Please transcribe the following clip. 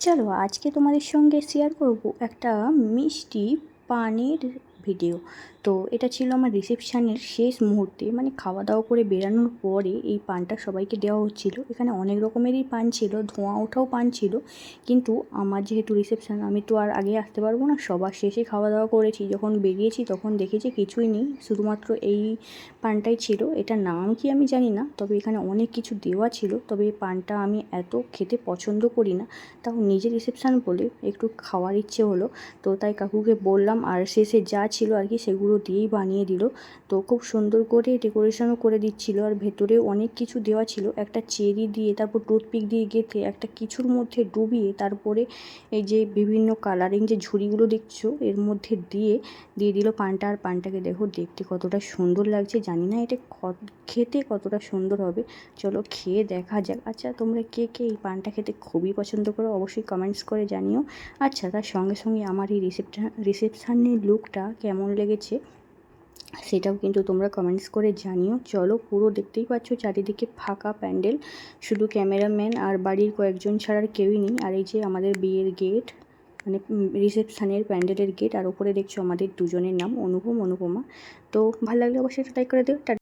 চলো আজকে তোমাদের সঙ্গে শেয়ার করব একটা মিষ্টি পানের ভিডিও। তো এটা ছিল আমার রিসেপশানের শেষ মুহূর্তে, মানে খাওয়া দাওয়া করে বেরানোর পরে এই পানটা সবাইকে দেওয়া হচ্ছিল। এখানে অনেক রকমেরই পান ছিল, ধোঁয়া ওঠাও পান ছিল, কিন্তু আমার যেহেতু রিসেপশান আমি তো আর আগে আসতে পারবো না, সবার শেষে খাওয়া দাওয়া করেছি। যখন বেরিয়েছি তখন দেখেছি কিছুই নেই, শুধুমাত্র এই পানটাই ছিল। এটার নাম কি আমি জানি না, তবে এখানে অনেক কিছু দেওয়া ছিল। তবে এই পানটা আমি এত খেতে পছন্দ করি না, তাও নিজের রিসেপশান বলে একটু খাওয়ার ইচ্ছে হলো, তো তাই কাকুকে বললাম। আর শেষে যা ছিল আর কি সেগুলো দিয়েই বানিয়ে দিল। তো খুব সুন্দর করে ডেকোরেশনও করে দিচ্ছিল, আর ভেতরে অনেক কিছু দেওয়া ছিল। একটা চেরি দিয়ে, তারপর টুথপিক দিয়ে গেঁথে একটা কিছুর মধ্যে ডুবিয়ে, তারপরে এই যে বিভিন্ন কালারিং যে ঝুড়িগুলো দেখছো এর মধ্যে দিয়ে দিল পানটা। আর পানটাকে দেখো দেখতে কতটা সুন্দর লাগছে, জানি না এটা খেতে কতটা সুন্দর হবে। চলো খেয়ে দেখা যাক। আচ্ছা, তোমরা কে কে এই পানটা খেতে খুবই পছন্দ করো অবশ্যই কমেন্টস করে জানিও। আচ্ছা, তার সঙ্গে সঙ্গে আমার এই রিসেপশানের লুকটা কেমন লেগেছে সেটাও কিন্তু তোমরা কমেন্টস করে জানিও। চলো, পুরো দেখতেই পাচ্ছ চারিদিকে ফাঁকা প্যান্ডেল, শুধু ক্যামেরাম্যান আর বাড়ির কয়েকজন ছাড়া আর কেউই নেই। আর এই যে আমাদের বিয়ের গেট, মানে রিসেপশানের প্যান্ডেলের গেট, আর উপরে দেখছো আমাদের দুজনের নাম অনুপম অনুপমা। তো ভালো লাগলে অবশ্যই একটা লাইক করে দিও।